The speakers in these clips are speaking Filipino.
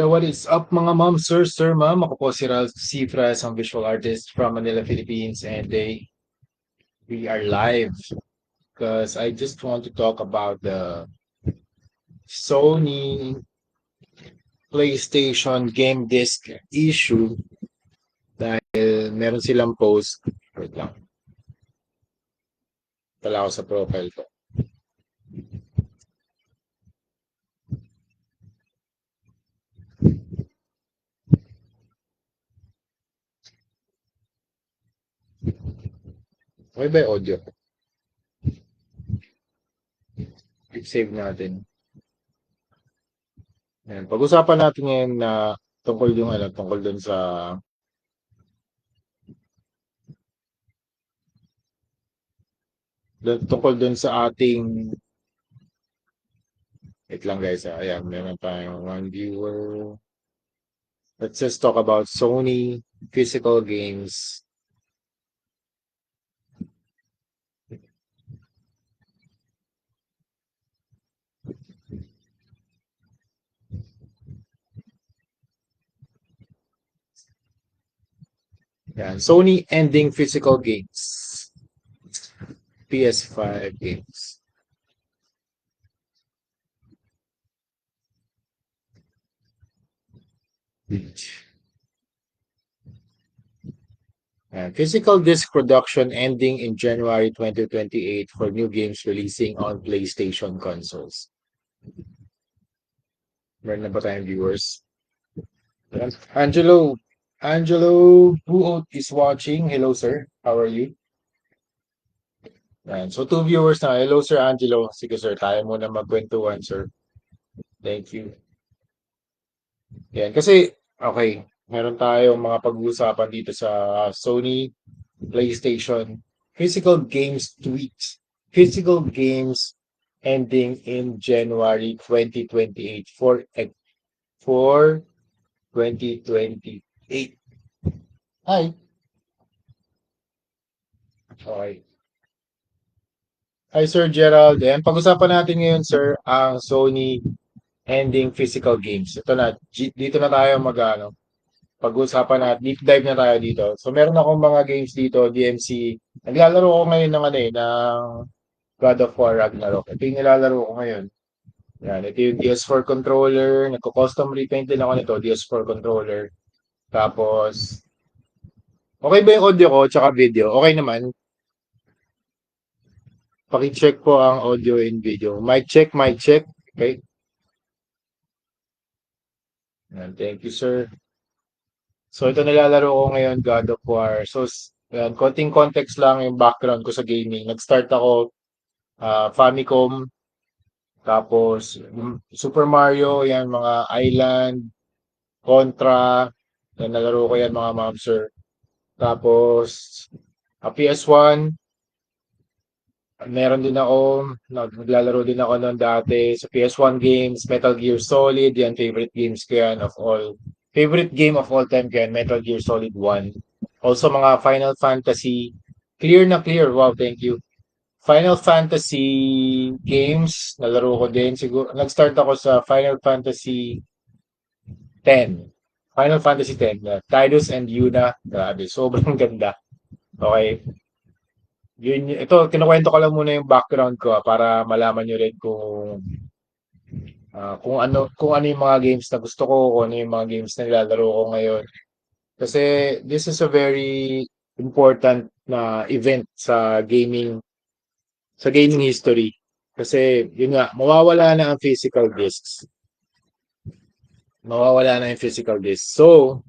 Yo, what is up mga ma'am, sir, ma'am? Ako po si Ralph Cifra, isang visual artist from Manila, Philippines, and we are live because I just want to talk about the Sony PlayStation game disc issue dahil meron silang post. Wait lang, tala ako sa profile ko. Okay ba yung audio? I-save natin. Ayan. Pag-usapan natin ngayon na tungkol dun sa tungkol dun sa ating. Wait lang guys, ayan, meron tayong one viewer. Let's just talk about Sony physical games. Yan. Sony ending physical games. PS5 games. And physical disc production ending in January 2028 for new games releasing on PlayStation consoles. Meron na ba tayong viewers? Angelo Buot is watching. Hello, sir. How are you? Yan. So, two viewers na. Hello, Sir Angelo. Sige, sir. Tayo muna magkwentuhan, sir. Thank you. Yan. Kasi, okay, meron tayong mga pag-uusapan dito sa Sony PlayStation physical games tweaks. Physical games ending in January 2028 for 2028. Hi. Okay. Hi, Sir Gerald. And pag-usapan natin ngayon, sir, ang Sony ending physical games. Ito na, dito na tayo pag-usapan natin, deep dive na tayo dito. So, meron akong mga games dito, DMC. Naglalaro ko ngayon ng God of War Ragnarok. Ito yung nilalaro ko ngayon. Yan, ito yung DS4 controller. Nagko-custom repaint din ako nito, DS4 controller. Tapos, okay ba yung audio ko tsaka video? Okay naman. Paki-check po ang audio and video. Mic check, mic check. Okay. Yan, thank you, sir. So, ito nilalaro ko ngayon, God of War. So, yan, konting context lang yung background ko sa gaming. Nag-start ako Famicom, tapos Super Mario, yan, mga Island, Contra, yan, nalaro ko yan mga ma'am, sir. Tapos, PS1, meron din ako, naglalaro din ako noon dati sa PS1 games, Metal Gear Solid, yan, favorite games ko yan of all. Favorite game of all time ko yan, Metal Gear Solid 1. Also, mga Final Fantasy, clear na clear, wow, thank you. Final Fantasy games, nalaro ko din. Siguro, nag-start ako sa Final Fantasy 10. Final Fantasy 10. Tidus and Yuna. Grabe, sobrang ganda. Okay. Ito, kinukwento ko lang muna yung background ko para malaman nyo rin kung ano yung mga games na gusto ko, kung ano yung mga games na nilalaro ko ngayon. Kasi this is a very important na event sa gaming history. Kasi yun nga, mawawala na ang physical discs. Mawawala na yung physical discs. So,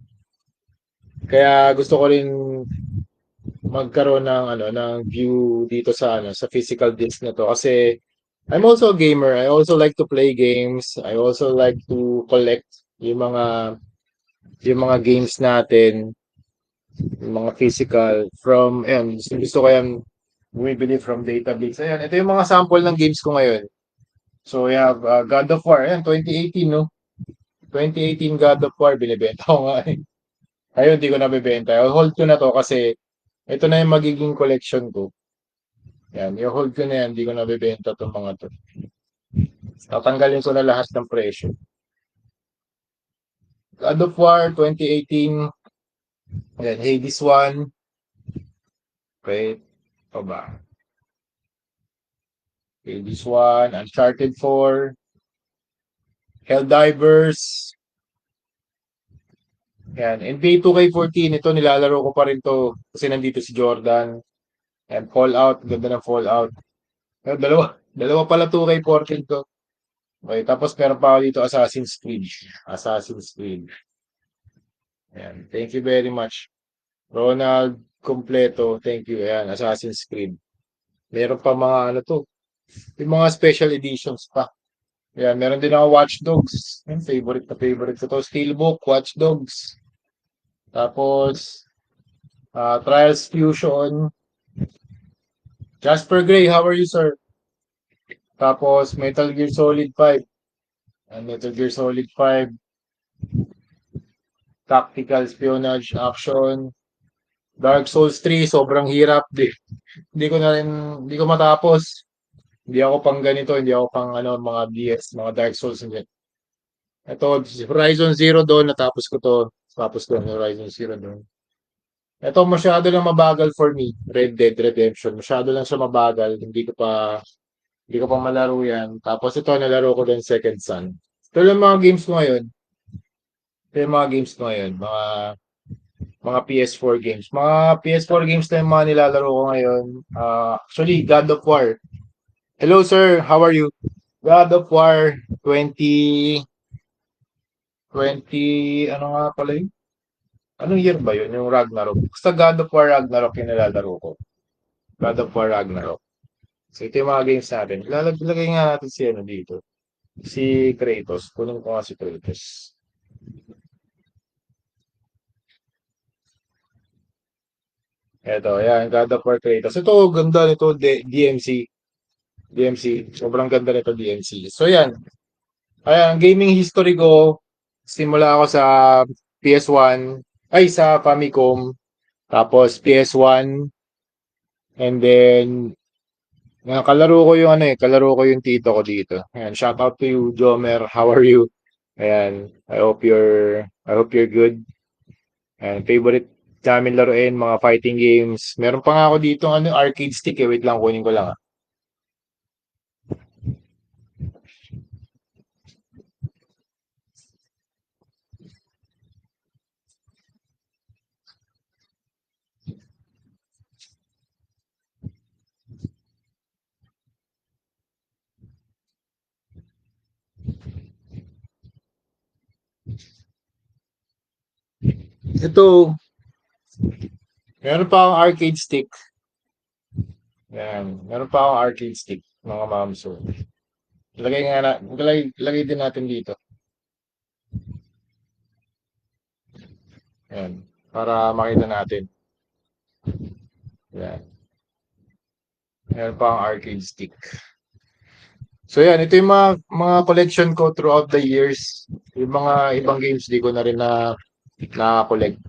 kaya gusto ko rin magkaroon ng view dito sa physical disc na to kasi I'm also a gamer. I also like to play games. I also like to collect yung mga games natin, yung mga physical from gusto ko yan bumibili from database. Ayan, ito yung mga sample ng games ko ngayon. So we have God of War. Ayan, 2018, no? 2018 God of War, binibenta ko nga eh. Ayun, hindi ko nabibenta. Hold ko na to kasi ito na yung magiging collection ko. Yan, i-hold ko na yan, hindi ko nabibenta itong mga to. Tatanggalin ko na lahat ng presyo. God of War 2018. Ayan, Hades 1. Okay. O ba? Hades 1, Uncharted 4, Helldivers. Yan. NBA 2K14, ito nilalaro ko pa rin to kasi nandito si Jordan. And Fallout, ganda ng Fallout. Dalawa pala 2K14 to. Okay, tapos meron pa ako dito Assassin's Creed. Assassin's Creed. Ayan. Thank you very much. Ronald Completo, thank you. Ayan, Assassin's Creed. Meron pa mga ano to, yung mga special editions pa. Ayan, meron din ako Watch Dogs. Yung favorite ko to. Steelbook, Watch Dogs. Tapos, Trials Fusion. Jasper Gray, how are you, sir? Tapos, Metal Gear Solid 5. Metal Gear Solid 5. Tactical Espionage Action. Dark Souls 3, sobrang hirap. Di ko na rin, di ko matapos. Hindi ako pang ganito, hindi ako pang ano, mga DS, mga Dark Souls. Hindi. Ito, Horizon Zero Dawn, natapos ko to. Tapos ko Horizon Zero Dawn. Ito, masyado lang mabagal for me. Red Dead Redemption. Masyado lang siya mabagal. Hindi ko pa malaro yan. Tapos ito, nalaro ko din Second Son. Ito lang mga games ko ngayon. Ito yung mga games ko ngayon. Mga PS4 games. Mga PS4 games na yung mga nilalaro ko ngayon. Actually, God of War. Hello, sir. How are you? God of War 2020, ano nga pala yun? Anong year ba yun? Yung Ragnarok. Basta God of War Ragnarok yung nilalaro ko. God of War Ragnarok. So ito yung mga games natin. Lalagay nga natin si ano dito. Si Kratos. Kunin ko nga si Kratos. Ito, ayan. God of War Kratos. Ito, ganda nito. DMC. DMC. Sobrang ganda nito DMC. So yan. Ayan, gaming history ko. Simula ako sa PS1. Ay, sa Famicom. Tapos PS1. And then, kalaro ko yung ano kalaro ko yung tito ko dito. Ayan, shout out to you, Jomer. How are you? Ayan, I hope you're good. Ayan, favorite namin laruin, mga fighting games. Meron pa nga ako dito ano, arcade stick eh. Wait lang, kunin ko lang. Ito, meron pa akong arcade stick. Ayan, meron pa akong arcade stick, mga ma'am. So, lagay din natin dito. Ayan, para makita natin. Ayan, meron pa akong arcade stick. So yan, ito yung mga collection ko throughout the years. Yung mga ibang games di ko na rin na-collect.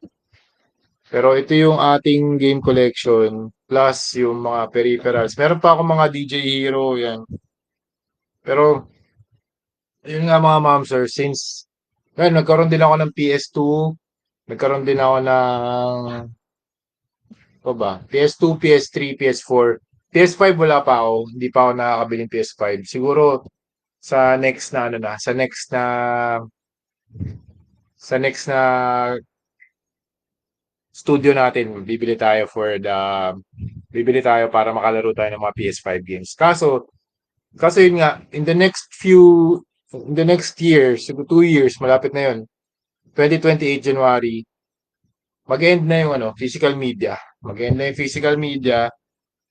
Pero ito yung ating game collection plus yung mga peripherals. Meron pa ako mga DJ Hero yan. Pero yun nga mga ma'am sir, since nagkaroon din ako ng PS2, nagkaroon din ako ng PS2, PS3, PS4. PS5 wala pa ako, hindi pa ako nakakabiling PS5. Siguro sa next na ano na, sa next na studio natin, bibili tayo para makalaro tayo ng mga PS5 games. Kaso yun nga, in the next year, siguro 2 years, malapit na yun, 2028 January, mag-end na yung physical media. Mag-end na yung physical media,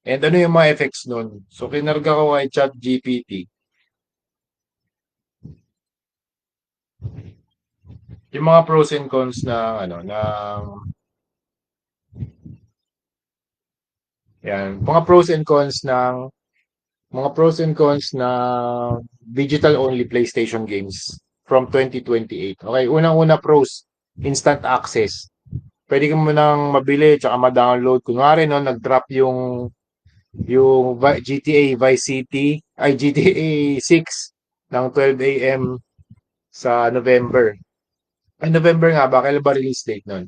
and ano yung mga effects nun. So, kinarga ko kay ChatGPT. Yung mga pros and cons mga pros and cons ng digital only PlayStation games from 2028. Okay, unang-una pros, instant access. Pwede ka mo nang mabili tsaka ma-download. Kunwari no, nag-drop yung GTA Vice City, ay GTA 6 ng 12 AM sa November. Ay, November nga ba? Kailan ba release date nun?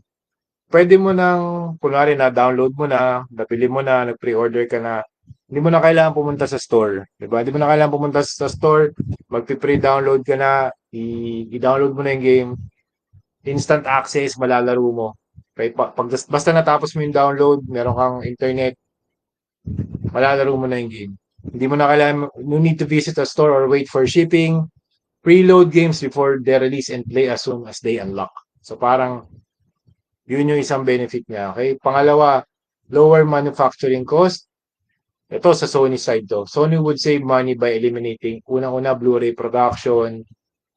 Pwede mo nang, kunwari na-download mo na, nabili mo na, nag-pre-order ka na, hindi mo na kailangan pumunta sa store. Diba? Hindi mo na kailangan pumunta sa store, mag-pre-download ka na, i-download mo na yung game, instant access, malalaro mo. Okay, basta natapos mo yung download, meron kang internet, malalaro mo na yung game. Hindi mo na kailangan, no need to visit a store or wait for shipping. Preload games before they release and play as soon as they unlock. So parang yun yung isang benefit niya. Okay? Pangalawa, lower manufacturing cost. Ito sa Sony side to. Sony would save money by eliminating unang-una Blu-ray production,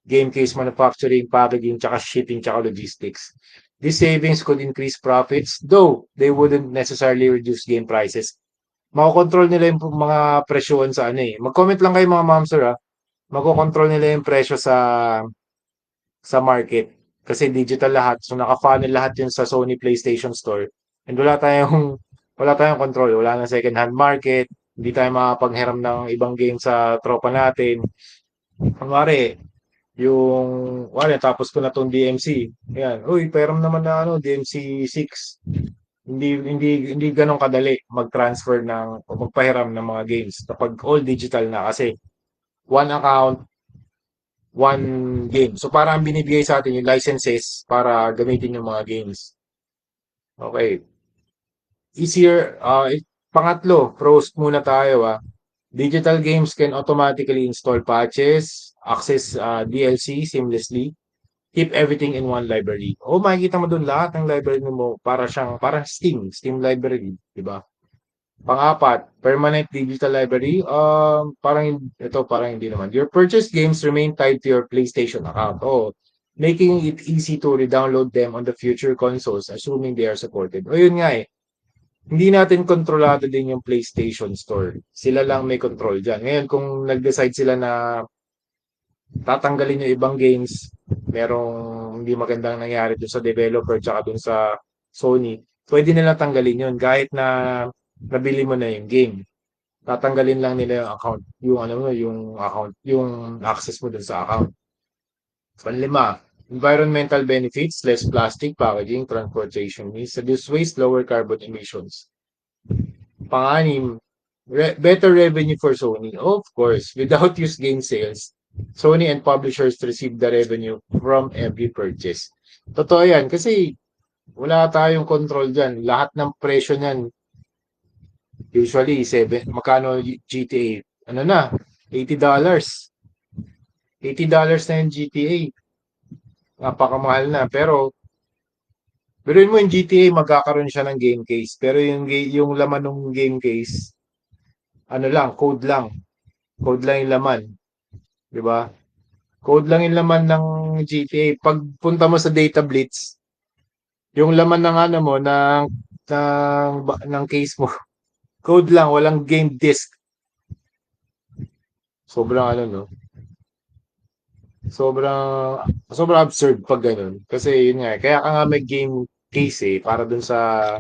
game case manufacturing, packaging, tsaka shipping, tsaka logistics. These savings could increase profits, though they wouldn't necessarily reduce game prices. Makokontrol nila yung mga presyohan sa ano eh. Mag-comment lang kayo mga ma'am sir ha. Makokontrol nila yung presyo sa market. Kasi digital lahat. So naka-funnel lahat yun sa Sony PlayStation Store. And wala tayong control. Wala nang second hand market. Hindi tayo makapaghiram ng ibang game sa tropa natin. Kunwari, tapos ko na tong DMC. Ayan. Uy, pairam naman na DMC 6. Hindi ganun kadali mag-transfer o magpahiram ng mga games kapag all digital na kasi one account, one game. So parang binibigay sa atin yung licenses para gamitin yung mga games. Okay. Easier. Pangatlo, pros muna tayo. Digital games can automatically install patches, access DLC seamlessly, keep everything in one library. O makikita mo doon lahat ng library mo para Steam library, di ba? Pang-apat, permanent digital library. Parang hindi naman. Your purchased games remain tied to your PlayStation account. Oh, making it easy to re-download them on the future consoles, assuming they are supported. O yun nga eh. Hindi natin kontrolado din yung PlayStation Store. Sila lang may control dyan. Ngayon, kung nag-decide sila na tatanggalin yung ibang games, merong hindi magandang nangyari dun sa developer tsaka dun sa Sony, pwede nila tanggalin yun kahit na nabili mo na yung game. Tatanggalin lang nila yung account, yung access mo dun sa account. Panlima, environmental benefits, less plastic packaging, transportation needs, reduce waste, lower carbon emissions. Pang-anim, better revenue for Sony. Of course, without used game sales, Sony and publishers receive the revenue from every purchase. Totoo yan kasi wala tayong control dyan. Lahat ng presyo niyan, usually, magkano GTA? Ano na? $80. $80 na yung GTA. Napakamahal na. Pero, biruin mo yung GTA, magkakaroon siya ng game case. Pero yung laman ng game case, ano lang, code lang. Code lang yung laman. Di ba? Code lang yung laman ng GTA. Pag punta mo sa Data Blitz, yung laman ng ano mo, ng case mo, code lang, walang game disc. Sobrang ano, no? Sobrang, sobrang absurd pag ganun. Kasi yun nga, kaya ka nga may game case para dun sa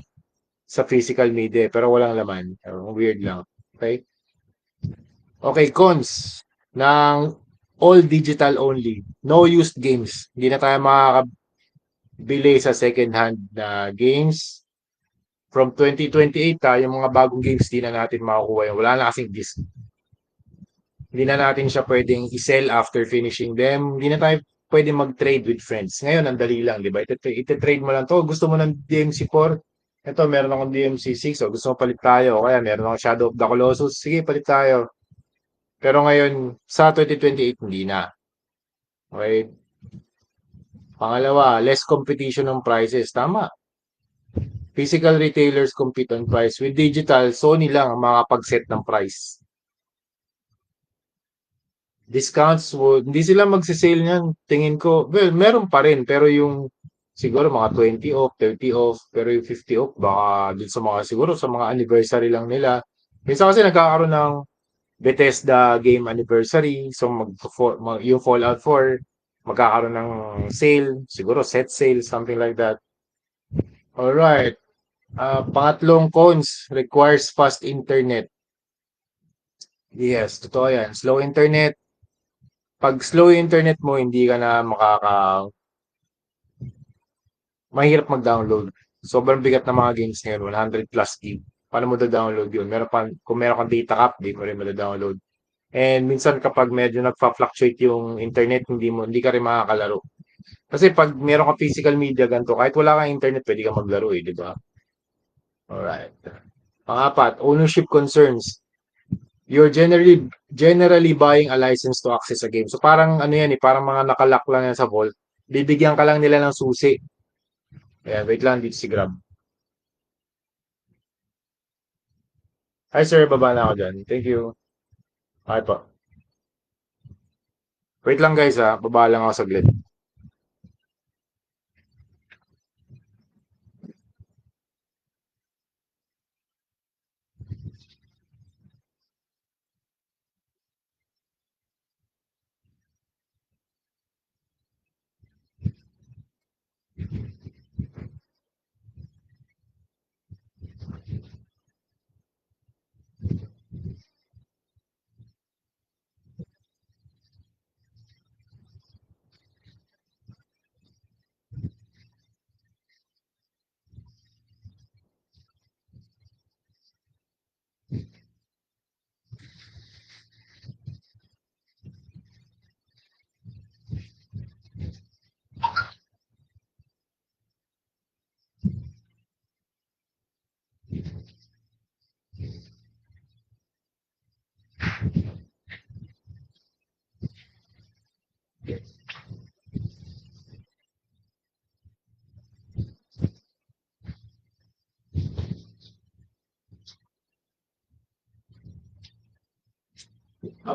physical media, pero walang laman. Weird lang. Okay? Okay, cons ng all digital only. No used games. Hindi na tayo makakabili sa second hand na games. From 2028, yung mga bagong games, di na natin makukuha yun. Wala na kasing disc. Hindi na natin siya pwedeng i-sell after finishing them. Hindi na tayo pwedeng mag-trade with friends. Ngayon, ang dali lang, di ba? Ite-trade mo lang to. Gusto mo ng DMC4? Ito, meron akong DMC6. O, gusto mo palit tayo. O kaya, meron akong Shadow of the Colossus. Sige, palit tayo. Pero ngayon, sa 2028, hindi na. Okay? Pangalawa, less competition ng prices. Tama. Physical retailers compete on price. With digital, Sony lang ang makapag-set ng price. Discounts, hindi sila magse-sale niyan. Tingin ko, well, meron pa rin. Pero yung siguro mga 20 off, 30 off, pero yung 50 off, baka dun sa mga, siguro sa mga anniversary lang nila. Minsan kasi nagkakaroon ng Bethesda game anniversary. So, yung Fallout 4, magkakaroon ng sale. Siguro set sale, something like that. Alright. Pangatlong cons, requires fast internet. Yes, totoo yan. Slow internet. Pag slow internet mo, hindi ka na mahirap mag-download. Sobrang bigat ng mga games ngayon, 100 plus gig. Paano mo da-download yun? Kung meron kang data cap, di mo rin mada-download. And minsan kapag medyo nagfa-fluctuate yung internet, hindi ka rin makakalaro. Kasi pag meron kang physical media ganito, kahit wala kang internet, pwede kang maglaro eh, di ba? Alright. Pang-apat, ownership concerns. You're generally buying a license to access a game. So parang ano yan eh, parang mga nakalock lang yan sa vault. Bibigyan ka lang nila ng susi. Ayan, wait lang dito si Grab. Hi sir, baba na ako dyan. Thank you. Okay po. Wait lang guys ha, baba lang ako saglit.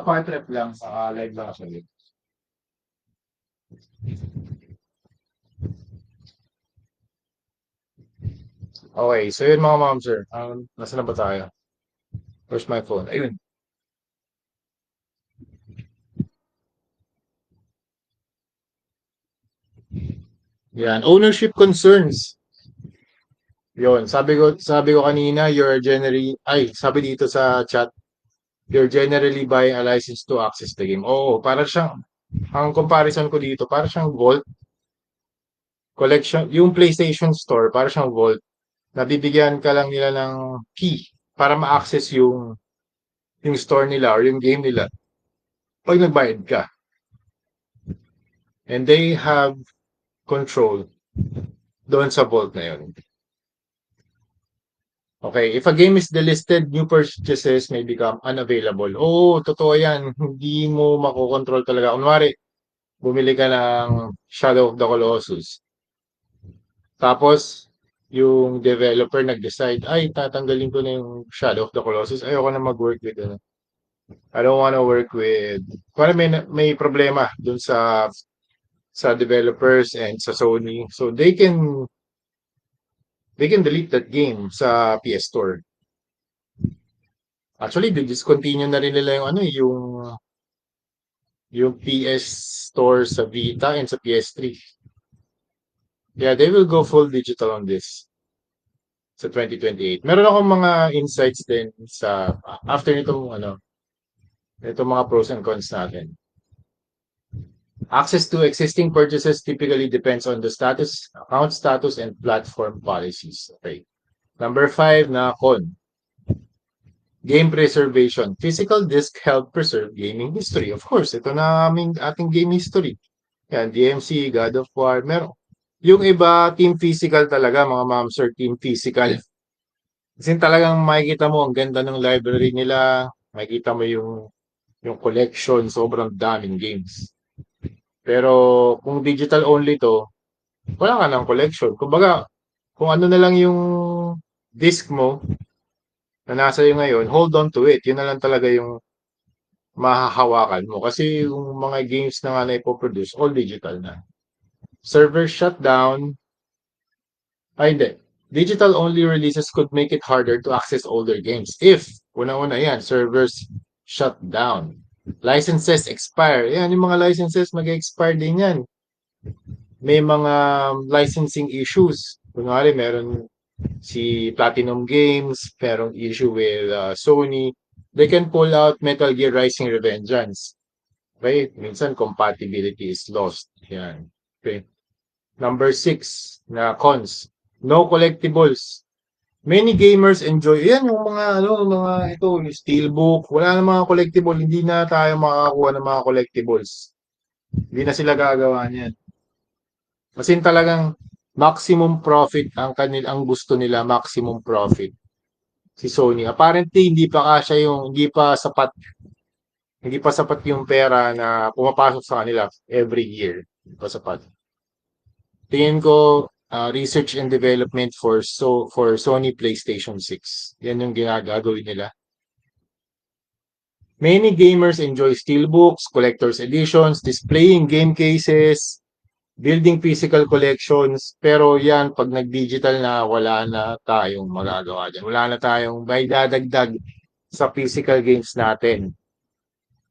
Pakitrip lang sa live lang ako. Okay, so yun mga ma'am sir. Nasa na ba tayo? Where's my phone? Ayun. Yan, ownership concerns. Yun, sabi ko kanina, sabi dito sa chat, you're generally buying a license to access the game. Oo, para siyang, ang comparison ko dito, para siyang Vault collection, yung PlayStation Store, para siyang Vault, nabibigyan ka lang nila ng key para ma-access yung store nila or yung game nila pag nagbayad ka. And they have control doon sa Vault na yun. Okay, if a game is delisted, new purchases may become unavailable. Oo, totoo yan. Hindi mo makokontrol talaga. Kunwari, bumili ka ng Shadow of the Colossus. Tapos, yung developer nag-decide, ay, tatanggalin ko na yung Shadow of the Colossus. Ayoko na mag-work with, ano. I don't wanna work with, parang may problema dun sa developers and sa Sony. So, they can delete that game sa PS Store. Actually, discontinue na rin nila yung ano, yung PS Store sa Vita and sa PS3. Yeah, they will go full digital on this sa 2028. Meron akong mga insights din sa after nitong mga pros and cons natin. Access to existing purchases typically depends on the account status, and platform policies. Okay. Number 5 na con. Game preservation. Physical disk help preserve gaming history. Of course, ito na ating game history. Yan, DMC, God of War, meron. Yung iba, team physical talaga, mga ma'am sir, team physical. Kasi talagang makikita mo, ang ganda ng library nila, makikita mo yung collection, sobrang daming games. Pero kung digital only to, wala ka ng collection. Kumbaga, kung ano na lang yung disk mo na nasa iyo ngayon, hold on to it. Yun na lang talaga yung mahahawakan mo. Kasi yung mga games na nga na ipoproduce, all digital na. Server shutdown, hindi. Digital only releases could make it harder to access older games if, una-una yan, servers shut down. Licenses expire. Yan, yung mga licenses mag-expire din yan. May mga licensing issues. Kunwari, meron si Platinum Games, merong issue with Sony. They can pull out Metal Gear Rising Revengeance. Okay? Minsan, compatibility is lost. Yan. Okay? Number 6 na cons. No collectibles. Many gamers enjoy, yan yung mga mga ito, yung steelbook, wala na mga collectible, hindi na tayo makakakuha ng mga collectibles. Hindi na sila gagawa niyan. Kasi talagang maximum profit ang gusto nila, maximum profit si Sony. Apparently hindi pa sapat yung pera na pumapasok sa kanila every year. Hindi pa sapat. Tingin ko research and development for Sony PlayStation 6. Yan yung ginagagawin nila. Many gamers enjoy steelbooks, collector's editions, displaying game cases, building physical collections, pero yan, pag nag-digital na, wala na tayong magagawa dyan. Wala na tayong may dadagdag sa physical games natin.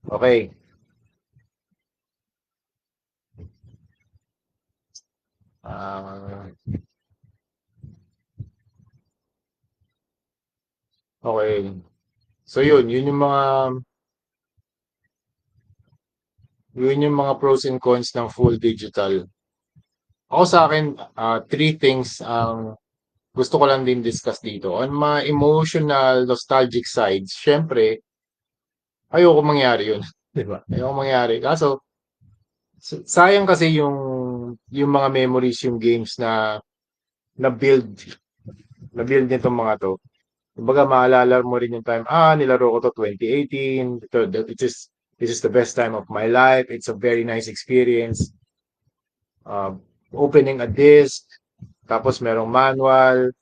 Okay. Ah, okay. So yun yung mga pros and cons ng full digital. Ako sa akin, three things ang gusto ko lang din discuss dito. On my emotional, nostalgic sides, syempre, ayoko mangyari yun. Di ba? Ayoko mangyari. Kaso, sayang kasi yung mga memories, yung games na-build, na-build nitong mga to. Kumbaga, maalala mo rin yung time, nilaro ko to 2018, this is the best time of my life, it's a very nice experience. Opening a disc, tapos merong manual,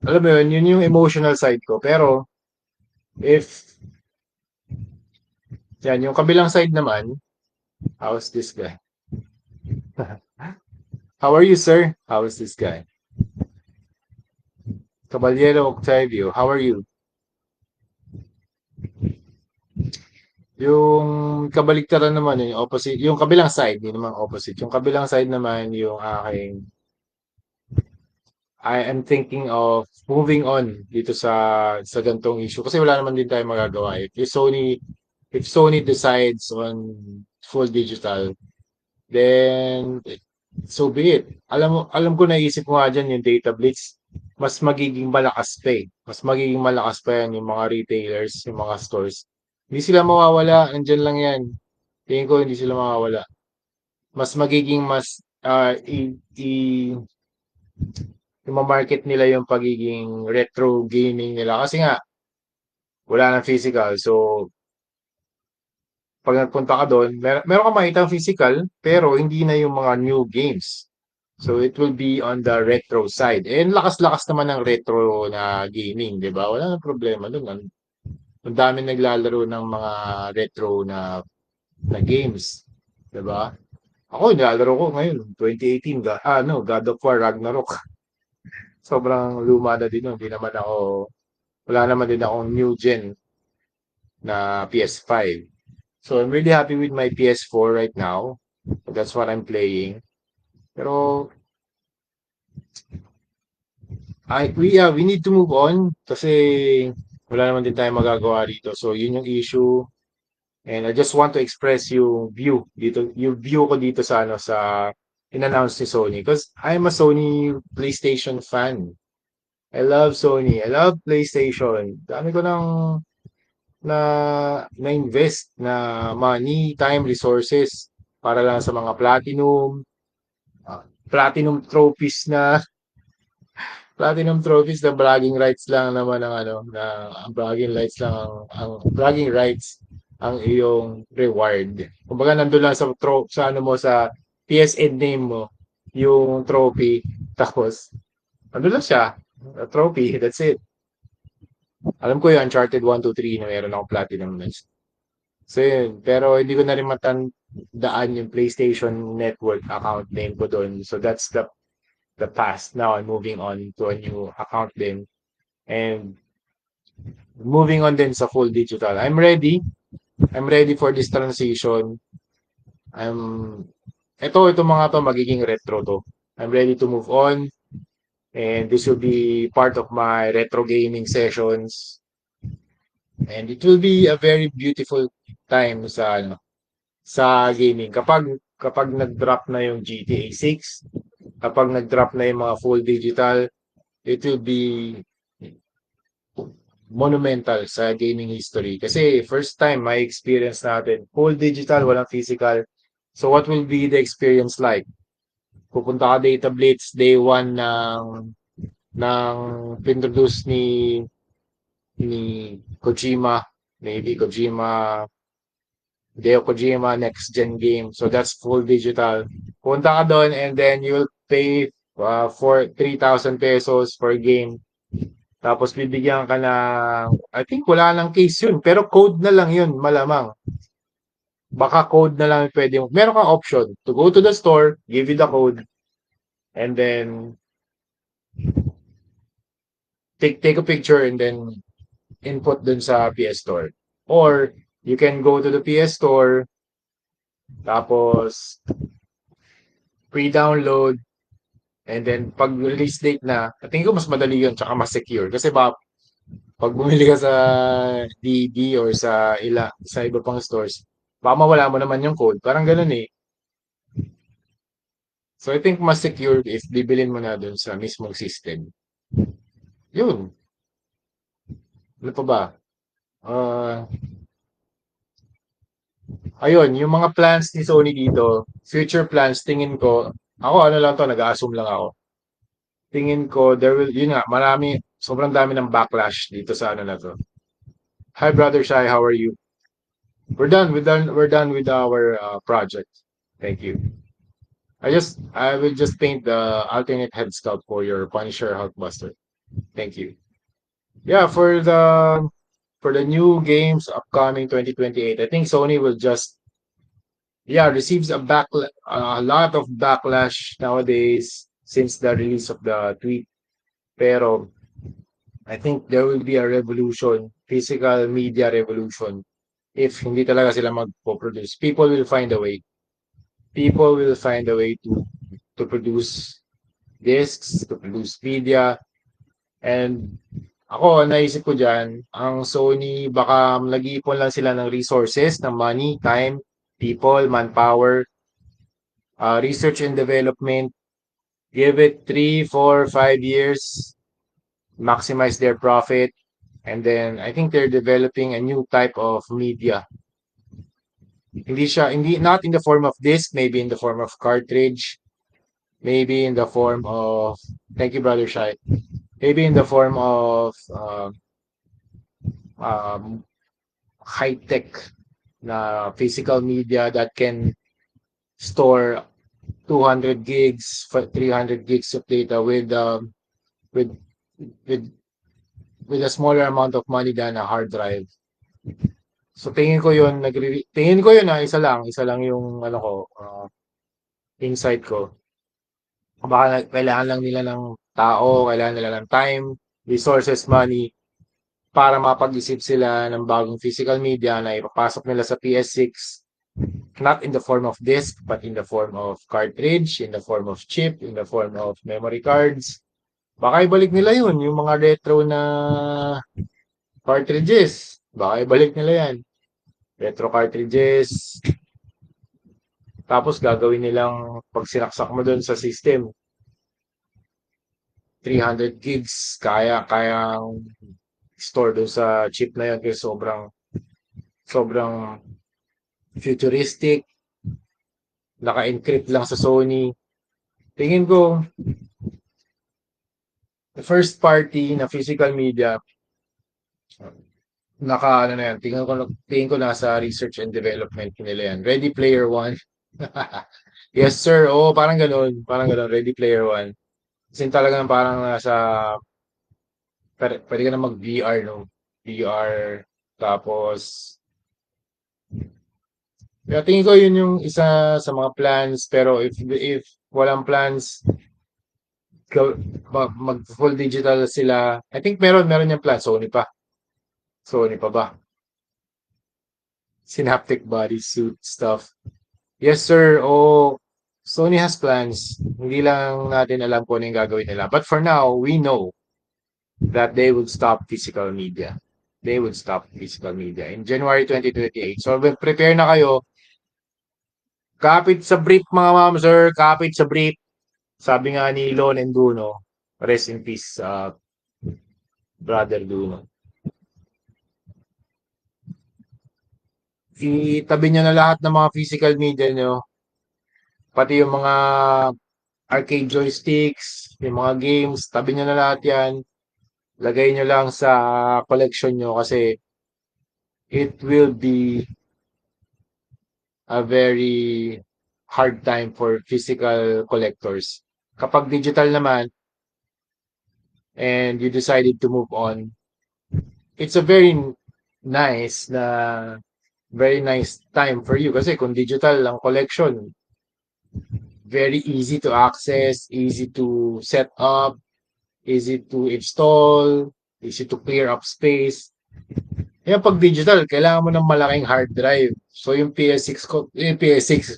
alam mo yun yung emotional side ko. Pero, if, yan, yung kabilang side naman, how's this guy? How are you, sir? How is this guy? Caballero Octavio, how are you? Yung kabaliktaran naman, yung opposite, yung kabilang side, hindi naman opposite. Yung kabilang side naman, yung aking, I am thinking of moving on dito sa gantong issue. Kasi wala naman din tayo magagawa. If Sony decides on full digital, then so be it. Alam ko naisip ko nga dyan yung data blitz. Mas magiging malakas pa eh. Mas magiging malakas pa yan yung mga retailers, yung mga stores. Hindi sila mawawala. Andyan lang yan. Tingin ko hindi sila mawawala. Mas magiging mas i-market nila yung pagiging retro gaming nila. Kasi nga, wala nang physical. So, pag nagpunta ka doon, meron ka makita physical, pero hindi na yung mga new games. So, it will be on the retro side. And lakas-lakas naman ng retro na gaming, di ba? Wala nang problema doon. Ang dami naglalaro ng mga retro na games, di ba? Ako, nilalaro ko ngayon, 2018, God of War, Ragnarok. Sobrang luma na din nun. Wala naman din akong new gen na PS5. So I'm really happy with my PS4 right now. That's what I'm playing. Pero we need to move on kasi wala naman din tayong magagawa dito. So yun yung issue. And I just want to express yung view ko dito sa in-announce ni Sony because I'm a Sony PlayStation fan. I love Sony. I love PlayStation. Dami ko na na-invest na money, time, resources para lang sa mga platinum trophies na bragging rights lang naman ang bragging rights lang ang bragging rights ang iyong reward. Kumbaga nandun lang sa ano mo sa PSN name mo yung trophy tapos nandun lang siya, a trophy, that's it. Alam ko yung Uncharted 1, 2, 3 na meron akong platinum list. So yun, pero hindi ko na rin matandaan yung PlayStation Network account name ko doon. So that's the past. Now I'm moving on to a new account din. And moving on din sa full digital. I'm ready. I'm ready for this transition. I'm itong mga to magiging retro to. I'm ready to move on. And this will be part of my retro gaming sessions. And it will be a very beautiful time sa gaming. kapag nag-drop na yung GTA 6, kapag nag-drop na yung mga full digital, it will be monumental sa gaming history. Kasi first time may experience natin, full digital, walang physical. So what will be the experience like? Pupunta ka Data Blitz day one ng pinroduce ni Kojima, maybe Kojima, Hideo Kojima next gen game. So that's full digital. Punta ka doon and then you'll pay for 3,000 pesos per game. Tapos bibigyan ka ng, I think wala nang case yun, pero code na lang yun, malamang. Baka code na lang pwede mo. Meron kang option to go to the store, give you the code, and then take a picture and then input dun sa PS Store. Or you can go to the PS Store, tapos pre-download, and then pag release date na, I think ko mas madali yun, tsaka mas secure. Kasi pag bumili ka sa DB or sa iba pang stores, baka mawala mo naman yung code. Parang ganun eh. So I think mas secure if bibilin mo na dun sa mismong system. Yun. Ano pa ba? Uh, ayun, yung mga plans ni Sony dito, future plans, tingin ko, ako ano lang to, nag-assume lang ako. Tingin ko, yun nga, sobrang dami ng backlash dito sa ano na to. Hi, Brother Shai, how are you? We're done with our project. Thank you. I will just paint the alternate head sculpt for your Punisher Hulkbuster. Thank you. Yeah, for the new games upcoming 2028, I think Sony will just receives a lot of backlash nowadays since the release of the tweet. Pero I think there will be a revolution, physical media revolution, if hindi talaga sila magpo-produce. People will find a way to produce discs, to produce media, and ako, naisip ko dyan, ang Sony, baka nag-iipon lang sila ng resources, ng money, time, people, manpower, research and development, give it 3, 4, 5 years, maximize their profit, and then I think they're developing a new type of media. Not in the form of disc, maybe in the form of cartridge, maybe in the form of, thank you, Brother Shai, maybe in the form of um, high-tech na physical media that can store 200 gigs, 300 gigs of data with with with a smaller amount of money than a hard drive. So tingin ko yun isa lang yung ano ko, insight ko. Baka kailangan lang nila ng tao, kailangan nila ng time, resources, money para mapag-isip sila ng bagong physical media na ipapasok nila sa PS6, not in the form of disk but in the form of cartridge, in the form of chip, in the form of memory cards. Baka ibalik nila yun, yung mga retro na cartridges. Baka ibalik nila yan. Retro cartridges. Tapos gagawin nilang pag sinaksak mo doon sa system, 300 gigs, kayang store doon sa chip na yun kasi sobrang futuristic, naka-encrypt lang sa Sony. Tingin ko, the first party na physical media, ano na yan, tingin ko nasa research and development nila yan. Ready Player One. Yes, sir. Oo, parang ganun. Parang ganun. Ready Player One. Kasi talagang parang pwede ka na mag-VR, no? VR, tapos, kaya tingin ko yun yung isa sa mga plans, pero if walang plans, mag full digital sila, I think meron yung plan, Sony pa ba? Synaptic bodysuit stuff. Yes, sir. Oh, Sony has plans. Hindi lang natin alam kung ano yung gagawin nila. But for now, we know that they would stop physical media. They would stop physical media in January 2028. So, prepare na kayo. Kapit sa brief mga ma'am sir, kapit sa brief. Sabi nga ni Lon and Duno, rest in peace, brother Duno. Itabi nyo na lahat ng mga physical media nyo, pati yung mga arcade joysticks, yung mga games, tabi nyo na lahat yan. Lagay nyo lang sa collection nyo kasi it will be a very hard time for physical collectors. Kapag digital naman and you decided to move on, it's a nice na very nice time for you kasi kung digital ang collection, very easy to access, easy to set up, easy to install, easy to clear up space. Yan pag digital, kailangan mo ng malaking hard drive. So yung PS6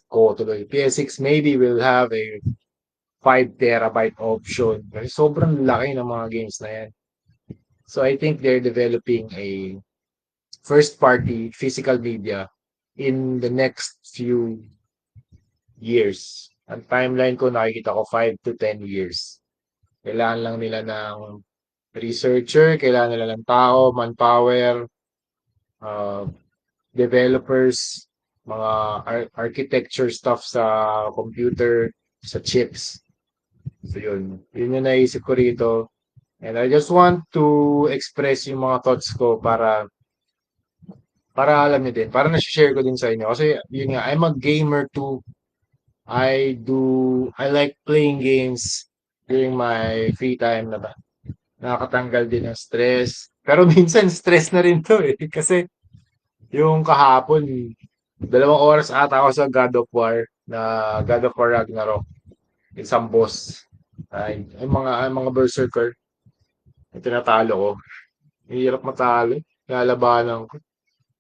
ko tuloy. PS6 maybe will have a 5 terabyte option. Kasi sobrang laki ng mga games na yan. So I think they're developing a first party physical media in the next few years. Ang timeline ko nakikita ko 5 to 10 years. Kailangan lang nila ng researcher, kailangan nila ng tao, manpower, uh, developers, mga architecture stuff sa computer, sa chips. So yun, yun yung naisip ko rito. And I just want to express yung mga thoughts ko para alam niyo din, para na-share ko din sa inyo. Kasi yun nga, I'm a gamer too. I like playing games during my free time na ba. Nakakatanggal din ng stress. Pero minsan stress na rin to eh. Kasi yung kahapon, 2 oras ata ako sa God of War na God of War Ragnarok. Isang boss. Ay mga berserker. Yung tinatalo ko. Hirap matalo. Lalabanan ko.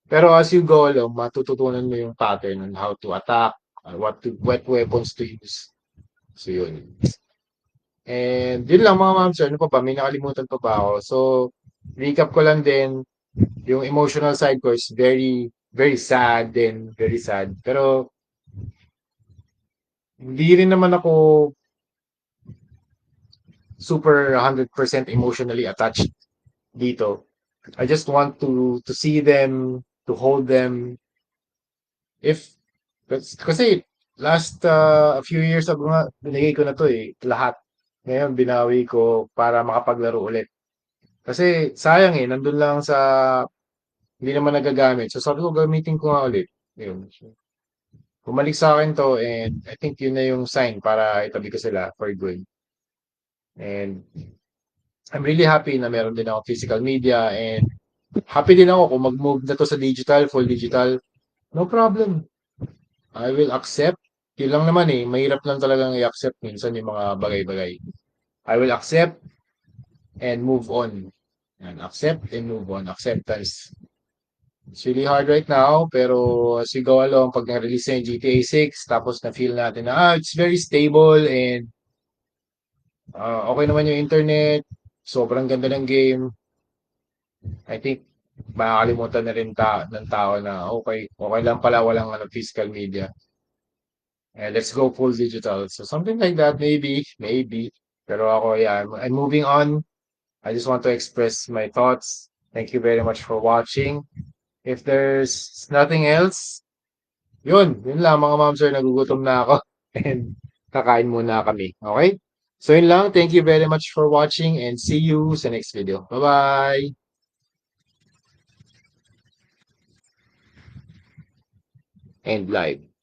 Pero as you go along, matututunan mo yung pattern on how to attack, what weapons to use. So yun. And yun lang mga ma'am sir, ano pa ba? May nakalimutan pa ba ako? So, recap ko lang din, yung emotional side ko is very, very sad din, very sad. Pero, hindi rin naman ako super 100% emotionally attached dito. I just want to see them, to hold them. If, kasi last a few years ago nga, binigay ko na to eh, lahat. Ngayon, binawi ko para makapaglaro ulit. Kasi sayang eh, nandun lang sa hindi naman nagagamit. So sabi ko gamitin ko nga ulit. Yun. So, bumalik sa akin to and I think yun na yung sign para itabi ko sila for good. And I'm really happy na meron din ako physical media and happy din ako kung mag-move na to sa digital, full digital. No problem. I will accept. Yun lang naman eh. Mahirap lang talagang i-accept minsan yung mga bagay-bagay. I will accept and move on. And accept and move on. Acceptance. It's really hard right now, pero as we go along, pag na-release na yung GTA 6, tapos na-feel natin na, it's very stable and okay naman yung internet, sobrang ganda ng game, I think makakalimutan na rin ng tao na okay lang pala walang physical media. And let's go full digital. So something like that, maybe. Pero ako, yeah, I'm moving on. I just want to express my thoughts. Thank you very much for watching. If there's nothing else, yun lang mga ma'am sir, nagugutom na ako and kakain muna kami. Okay? So yun lang. Thank you very much for watching and see you sa next video. Bye-bye! And live.